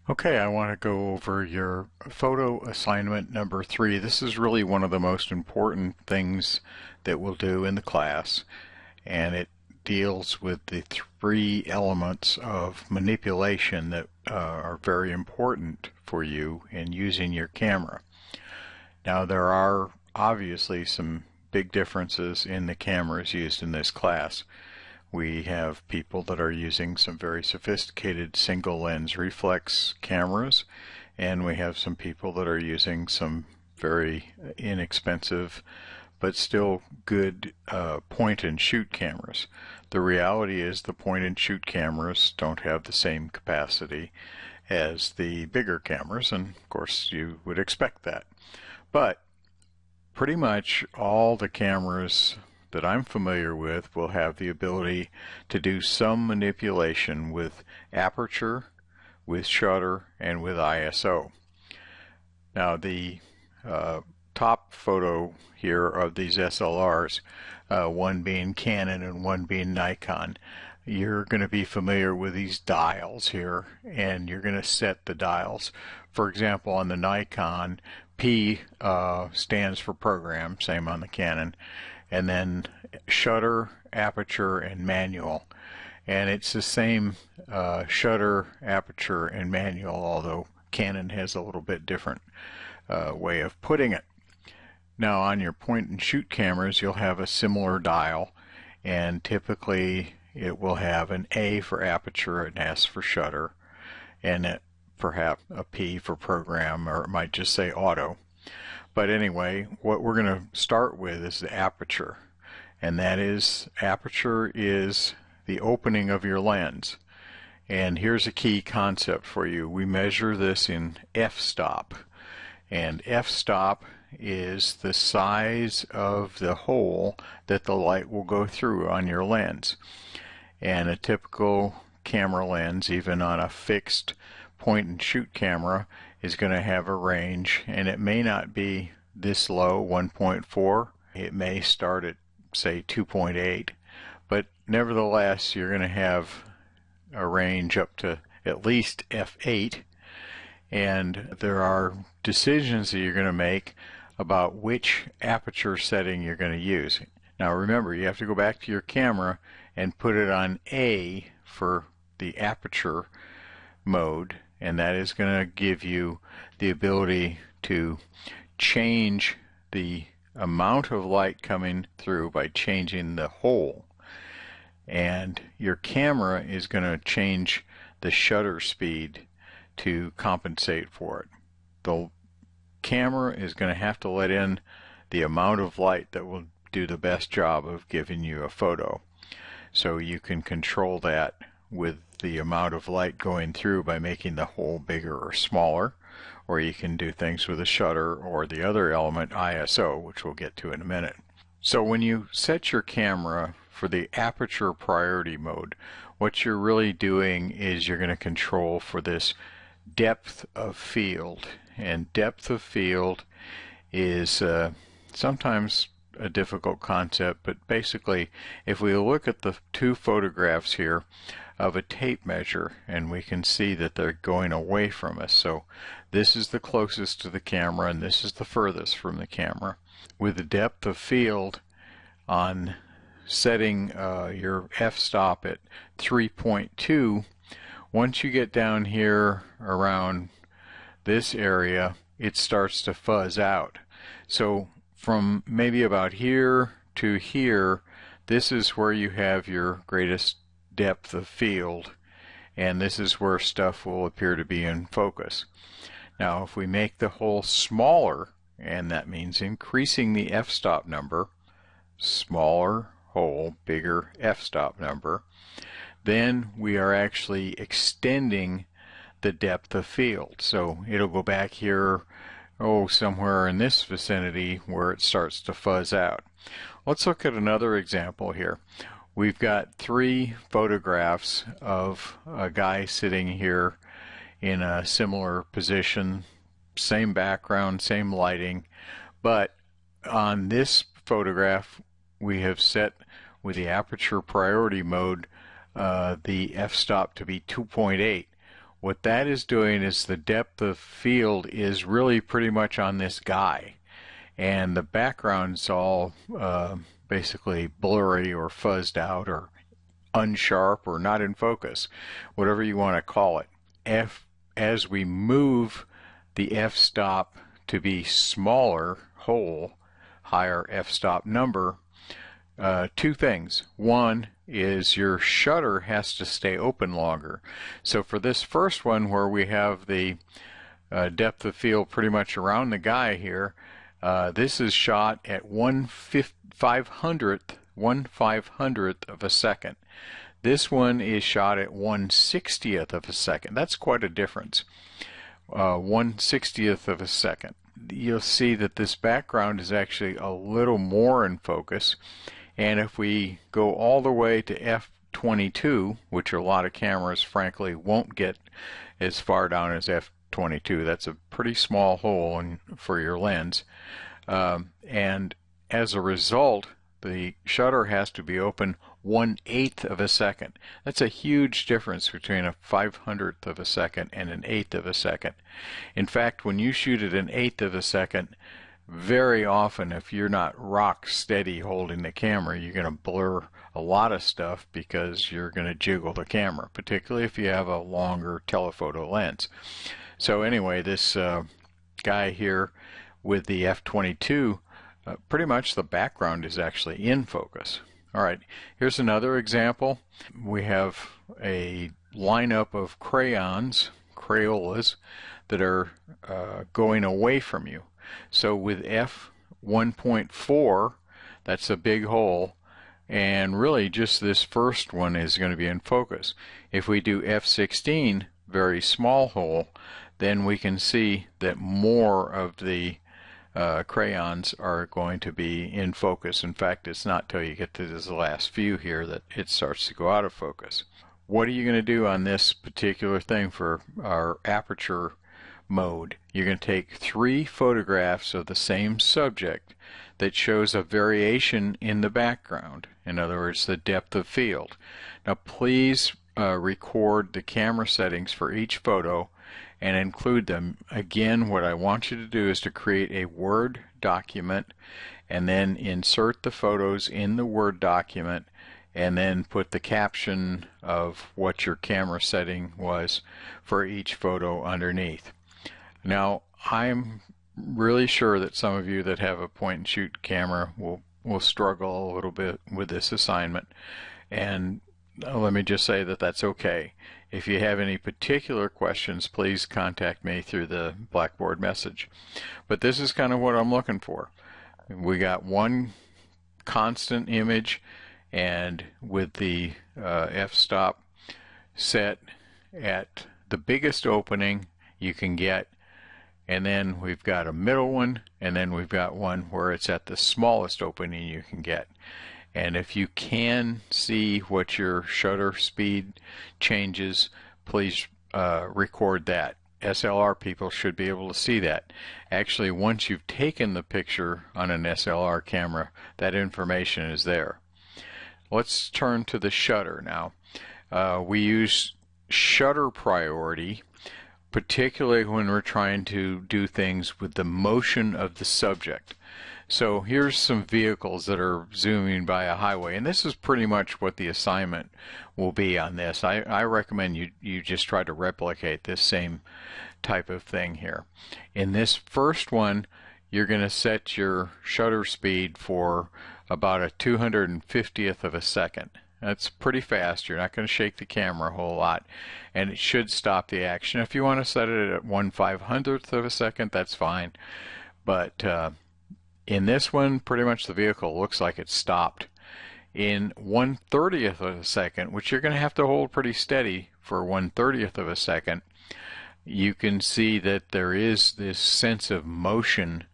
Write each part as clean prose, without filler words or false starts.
Okay, I want to go over your photo assignment number 3. This is really one of the most important things that we'll do in the class, and it deals with the 3 elements of manipulation that are very important for you in using your camera. Now, there are obviously some big differences in the cameras used in this class. We have people that are using some very sophisticated single lens reflex cameras, and we have some people that are using some very inexpensive but still good point and shoot cameras. The reality is the point and shoot cameras don't have the same capacity as the bigger cameras, and of course you would expect that. But pretty much all the cameras that I'm familiar with will have the ability to do some manipulation with aperture, with shutter, and with ISO. Now the top photo here of these SLRs, one being Canon and one being Nikon, you're going to be familiar with these dials here, and you're going to set the dials. For example, on the Nikon, P stands for program, same on the Canon, and then shutter, aperture, and manual. And it's the same shutter, aperture, and manual, although Canon has a little bit different way of putting it. Now on your point and shoot cameras, you'll have a similar dial, and typically it will have an A for aperture, an S for shutter, and perhaps a P for program, or it might just say auto. But anyway, what we're going to start with is the aperture, and that is, aperture is the opening of your lens. And here's a key concept for you. We measure this in f-stop, and f-stop is the size of the hole that the light will go through on your lens. And a typical camera lens, even on a fixed point and shoot camera, is going to have a range, and it may not be this low, 1.4. It may start at, say, 2.8, but nevertheless you're going to have a range up to at least f8, and there are decisions that you're going to make about which aperture setting you're going to use. Now remember, you have to go back to your camera and put it on A for the aperture mode, and that is going to give you the ability to change the amount of light coming through by changing the hole. And your camera is going to change the shutter speed to compensate for it. The camera is going to have to let in the amount of light that will do the best job of giving you a photo. So you can control that with the amount of light going through by making the hole bigger or smaller, or you can do things with a shutter or the other element, ISO, which we'll get to in a minute. So when you set your camera for the aperture priority mode, what you're really doing is you're going to control for this depth of field. And depth of field is sometimes a difficult concept, but basically if we look at the 2 photographs here of a tape measure, and we can see that they're going away from us. So this is the closest to the camera and this is the furthest from the camera. With the depth of field on setting your f-stop at 3.2, once you get down here around this area, it starts to fuzz out. So from maybe about here to here, this is where you have your greatest depth of field, and this is where stuff will appear to be in focus. Now if we make the hole smaller, and that means increasing the f-stop number, smaller hole, bigger f-stop number, then we are actually extending the depth of field. So it'll go back here, somewhere in this vicinity where it starts to fuzz out. Let's look at another example here. We've got 3 photographs of a guy sitting here in a similar position, same background, same lighting, but on this photograph we have set with the aperture priority mode the f-stop to be 2.8. What that is doing is the depth of field is really pretty much on this guy, and the background's all basically blurry or fuzzed out or unsharp or not in focus, whatever you want to call it. As we move the f-stop to be smaller whole, higher f-stop number, two things. One is your shutter has to stay open longer. So for this first one where we have the depth of field pretty much around the guy here, this is shot at 1/500th of a second. This one is shot at 1/60th of a second. That's quite a difference. 1/60th of a second. You'll see that this background is actually a little more in focus. And if we go all the way to f/22, which a lot of cameras frankly won't get as far down as f/22, that's a pretty small hole for your lens. And as a result, the shutter has to be open 1/8 of a second. That's a huge difference between a 500th of a second and an 1/8 of a second. In fact, when you shoot at an 1/8 of a second, very often if you're not rock steady holding the camera, you're going to blur a lot of stuff because you're going to jiggle the camera, particularly if you have a longer telephoto lens. So anyway, this guy here with the f/22, pretty much the background is actually in focus. All right, here's another example. We have a lineup of crayons, Crayolas, that are going away from you. So with f/1.4, that's a big hole, and really just this first one is going to be in focus. If we do f/16, very small hole, then we can see that more of the crayons are going to be in focus. In fact, it's not till you get to this last few here that it starts to go out of focus. What are you going to do on this particular thing for our aperture mode? You're going to take 3 photographs of the same subject that shows a variation in the background. In other words, the depth of field. Now please record the camera settings for each photo and include them. Again, what I want you to do is to create a Word document and then insert the photos in the Word document and then put the caption of what your camera setting was for each photo underneath. Now, I'm really sure that some of you that have a point and shoot camera will struggle a little bit with this assignment, and let me just say that that's okay. If you have any particular questions, please contact me through the Blackboard message. But this is kind of what I'm looking for. We got one constant image, and with the f-stop set at the biggest opening you can get, and then we've got a middle one, and then we've got one where it's at the smallest opening you can get. And if you can see what your shutter speed changes, please record that. SLR people should be able to see that. Actually, once you've taken the picture on an SLR camera, that information is there. Let's turn to the shutter now. We use shutter priority, particularly when we're trying to do things with the motion of the subject. So here's some vehicles that are zooming by a highway, and this is pretty much what the assignment will be on this. I recommend you just try to replicate this same type of thing here. In this first one, you're going to set your shutter speed for about a 250th of a second. That's pretty fast. You're not going to shake the camera a whole lot, and it should stop the action. If you want to set it at 1/500th of a second, that's fine. But in this one, pretty much the vehicle looks like it's stopped. In 1/30th of a second, which you're going to have to hold pretty steady for 1/30th of a second, you can see that there is this sense of motion,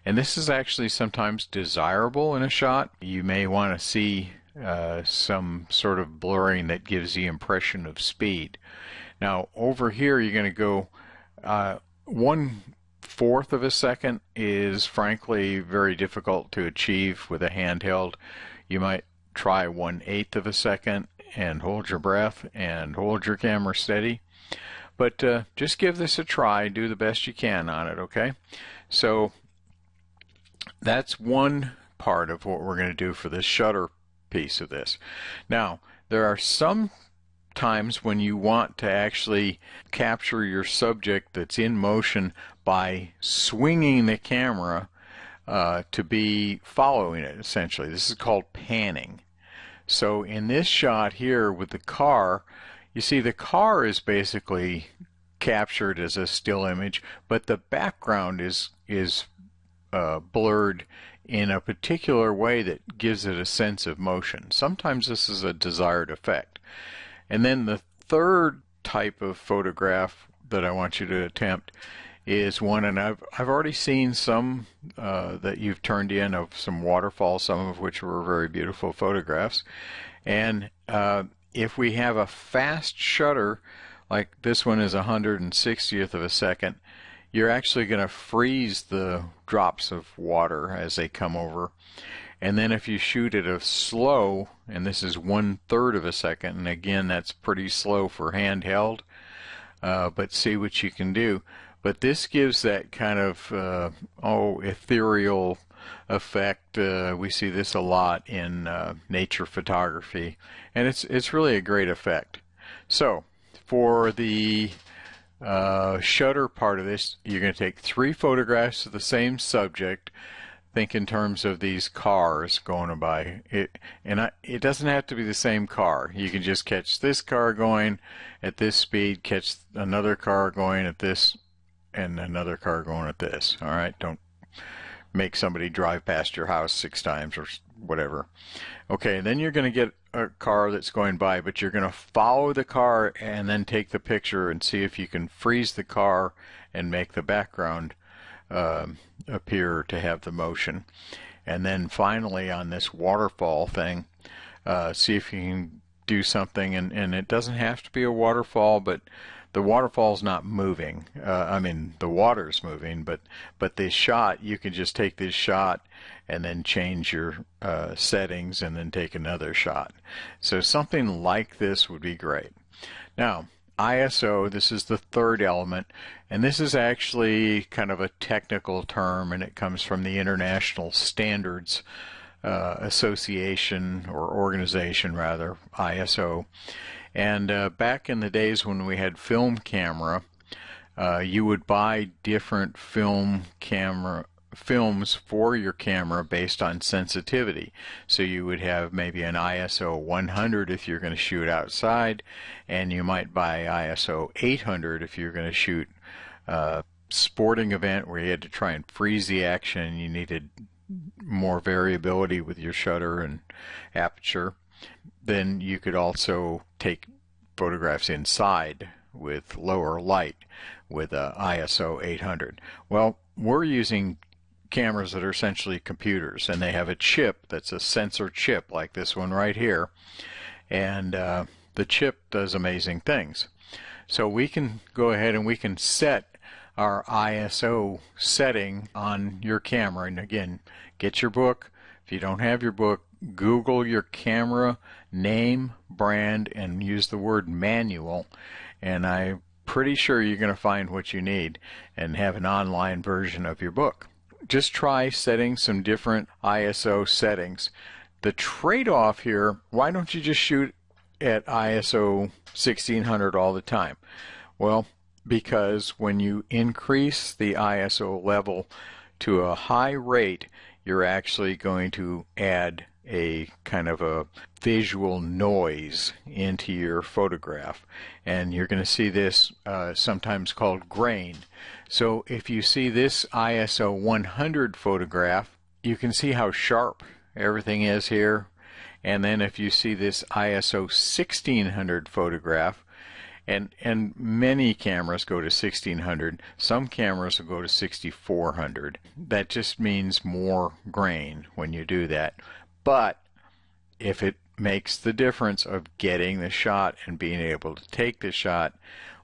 and this is actually sometimes desirable in a shot. You may want to see some sort of blurring that gives the impression of speed. Now over here you're going to go 1/4 of a second is frankly very difficult to achieve with a handheld. You might try 1/8 of a second and hold your breath and hold your camera steady. But just give this a try. Do the best you can on it, okay? So that's one part of what we're going to do for this shutter piece of this. Now, there are some times when you want to actually capture your subject that's in motion by swinging the camera to be following it, essentially. This is called panning. So in this shot here with the car, you see the car is basically captured as a still image, but the background is blurred in a particular way that gives it a sense of motion. Sometimes this is a desired effect. And then the third type of photograph that I want you to attempt is one, and I've already seen some that you've turned in of some waterfalls, some of which were very beautiful photographs. And if we have a fast shutter, like this one is 160th of a second, you're actually going to freeze the drops of water as they come over. And then if you shoot at a slow, and this is 1/3 of a second, and again that's pretty slow for handheld, but see what you can do. But this gives that kind of ethereal effect. We see this a lot in nature photography, and it's really a great effect. So for the shutter part of this, you're going to take 3 photographs of the same subject. Think in terms of these cars going by. It doesn't have to be the same car. You can just catch this car going at this speed, catch another car going at this, and another car going at this. All right, don't make somebody drive past your house 6 times or whatever. Okay, then you're going to get a car that's going by, but you're going to follow the car and then take the picture and see if you can freeze the car and make the background appear to have the motion. And then finally on this waterfall thing, see if you can do something, and it doesn't have to be a waterfall, but the waterfall's not moving. I mean, the water's moving, but this shot, you can just take this shot and then change your settings and then take another shot. So something like this would be great. Now, ISO, this is the third element, and this is actually kind of a technical term, and it comes from the International Standards Association, or organization rather, ISO. And back in the days when we had film camera, you would buy different films for your camera based on sensitivity. So you would have maybe an ISO 100 if you're going to shoot outside, and you might buy ISO 800 if you're going to shoot a sporting event where you had to try and freeze the action. You needed more variability with your shutter and aperture. Then you could also take photographs inside with lower light with ISO 800. Well, we're using cameras that are essentially computers, and they have a chip that's a sensor chip like this one right here, and the chip does amazing things. So we can go ahead and we can set our ISO setting on your camera. And again, get your book. If you don't have your book, Google your camera name, brand, and use the word manual, and I'm pretty sure you're going to find what you need and have an online version of your book. Just try setting some different ISO settings. The trade-off here, why don't you just shoot at ISO 1600 all the time? Well, because when you increase the ISO level to a high rate, you're actually going to add a kind of a visual noise into your photograph, and you're going to see this sometimes called grain. So if you see this ISO 100 photograph, you can see how sharp everything is here, and then if you see this ISO 1600 photograph, and many cameras go to 1600, some cameras will go to 6400. That just means more grain when you do that. But if it makes the difference of getting the shot and being able to take the shot,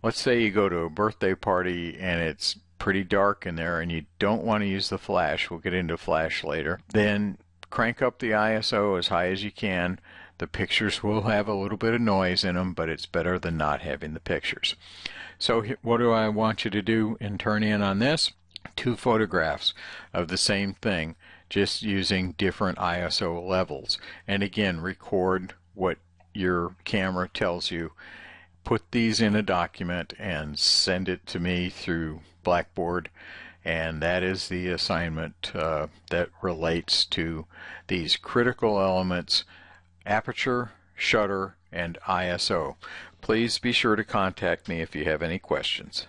let's say you go to a birthday party and it's pretty dark in there and you don't want to use the flash, we'll get into flash later, then crank up the ISO as high as you can. The pictures will have a little bit of noise in them, but it's better than not having the pictures. So what do I want you to do and turn in on this? 2 photographs of the same thing, just using different ISO levels. And again, record what your camera tells you. Put these in a document and send it to me through Blackboard, and that is the assignment that relates to these critical elements: aperture, shutter, and ISO. Please be sure to contact me if you have any questions.